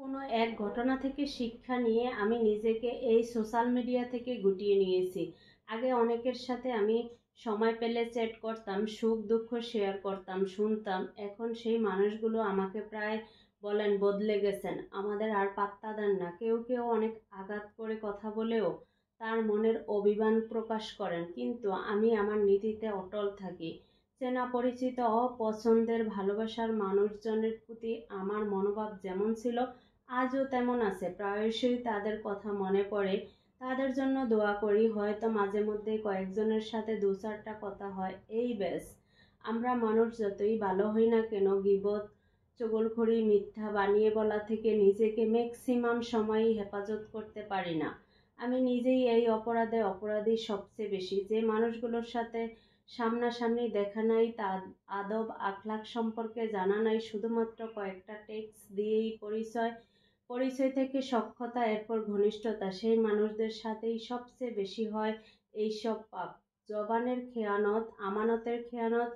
কোনো এক ঘটনা থেকে শিক্ষা নিয়ে আমি নিজেকে এই সোশ্যাল মিডিয়া থেকে গুটিয়ে নিয়েছি। আগে অনেকের সাথে আমি সময় পেলে চ্যাট করতাম, সুখ দুঃখ শেয়ার করতাম, শুনতাম। এখন সেই মানুষগুলো আমাকে প্রায় বলেন বদলে গেছেন, আমাদের আর পাত্তা দেন না। কেউ কেউ অনেক আঘাত করে কথা বলেও তার মনের অভিমান প্রকাশ করেন, কিন্তু আমি আমার নীতিতে অটল থাকি। চেনা পরিচিত অপছন্দের ভালোবাসার মানুষজনের প্রতি আমার মনোভাব যেমন ছিল আজও তেমন আছে। প্রায়শই তাদের কথা মনে পড়ে, তাদের জন্য দোয়া করি। হয়তো মাঝে মধ্যে কয়েকজনের সাথে দু চারটা কথা হয়, এই ব্যাস। আমরা মানুষ যতই ভালো হই না কেন, গীবত, চগলখড়ি, মিথ্যা বানিয়ে বলা থেকে নিজেকে ম্যাক্সিমাম সময়ই হেফাজত করতে পারি না। আমি নিজেই এই অপরাধী সবচেয়ে বেশি। যে মানুষগুলোর সাথে সামনাসামনি দেখা নাই, তার আদব আখলাক সম্পর্কে জানা নাই, শুধুমাত্র কয়েকটা টেক্সট দিয়েই পরিচয় থেকে সখ্যতা, এরপর ঘনিষ্ঠতা, সেই মানুষদের সাথেই সবচেয়ে বেশি হয় এইসব পাপ। জবানের খেয়ানত, আমানতের খেয়ানত,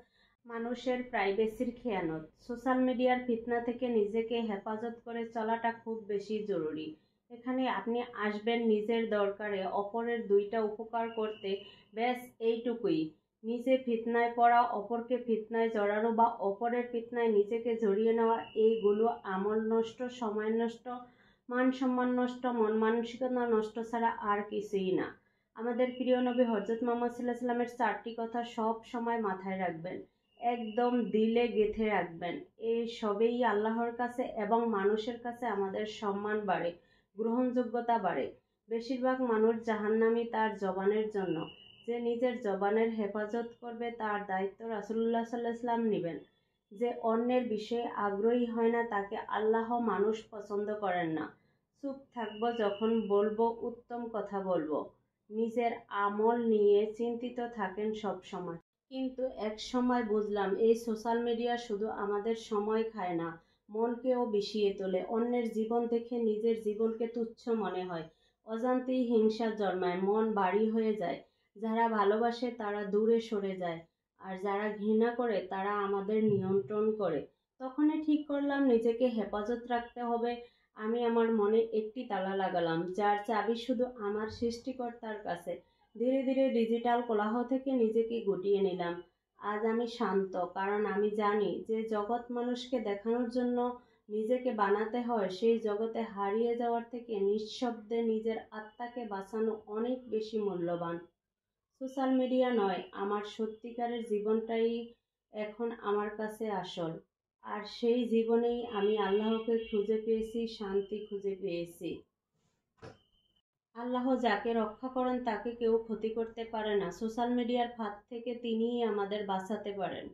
মানুষের প্রাইভেসির খেয়ানত। সোশ্যাল মিডিয়ার ফিতনা থেকে নিজেকে হেফাজত করে চলাটা খুব বেশি জরুরি। এখানে আপনি আসবেন নিজের দরকারে, অপরের দুইটা উপকার করতে, ব্যাস এইটুকুই। নিজে ফিতনায় পড়া, অপরকে ফিতনায় জড়ানো বা অপরের ফিতনায় নিজেকে জড়িয়ে নেওয়া, এইগুলো আমল নষ্ট, সময় নষ্ট, মান সম্মান নষ্ট, মন মানসিকতা নষ্ট ছাড়া আর কিছুই না। আমাদের প্রিয় নবী হযরত মুহাম্মদ সাল্লাল্লাহু আলাইহি ওয়াসাল্লামের 4টি কথা সব সময় মাথায় রাখবেন, একদম দিলে গেঁথে রাখবেন। এই সবেই আল্লাহর কাছে এবং মানুষের কাছে আমাদের সম্মান বাড়ে, গ্রহণযোগ্যতা বাড়ে। বেশিরভাগ মানুষ জাহান্নামী তার জবানের জন্য। যে নিজের জবানের হেফাজত করবে তার দায়িত্ব রাসূলুল্লাহ সাল্লাল্লাহু আলাইহি ওয়াসাল্লাম নেবেন। যে অন্যের বিষয়ে আগ্রহী হয় না তাকে আল্লাহ মানুষ পছন্দ করেন না। চুপ থাকবো যখন বলবো, উত্তম কথা বলবো। নিজের আমল নিয়ে চিন্তিত থাকেন সব সময়। কিন্তু এক সময় বুঝলাম এই সোশ্যাল মিডিয়া শুধু আমাদের সময় খায় না, মনকেও বিষিয়ে তোলে। অন্যের জীবন দেখে নিজের জীবনকে তুচ্ছ মনে হয়, অজান্তেই হিংসা জন্মায়, মন ভারী হয়ে যায়। যারা ভালোবাসে তারা দূরে সরে যায়, আর যারা ঘৃণা করে তারা আমাদের নিয়ন্ত্রণ করে। তখনই ঠিক করলাম নিজেকে হেফাজত রাখতে হবে। আমি আমার মনে একটি তালা লাগালাম, যার চাবি শুধু আমার সৃষ্টিকর্তার কাছে। ধীরে ধীরে ডিজিটাল কোলাহল থেকে নিজেকে গুটিয়ে নিলাম। আজ আমি শান্ত, কারণ আমি জানি যে জগৎ মানুষকে দেখানোর জন্য নিজেকে বানাতে হয়, সেই জগতে হারিয়ে যাওয়ার থেকে নিঃশব্দে নিজের আত্মাকে বাঁচানো অনেক বেশি মূল্যবান। সোশ্যাল মিডিয়া নয়, আমার সত্যিকারের জীবনটাই এখন আমার কাছে আসল। আর সেই জীবনেই আমি আল্লাহকে খুঁজে পেয়েছি, শান্তি খুঁজে পেয়েছি। আল্লাহ যাকে রক্ষা করেন তাকে কেউ ক্ষতি করতে পারে না। সোশ্যাল মিডিয়ার ফাঁদ থেকে তিনিই আমাদের বাঁচাতে পারেন।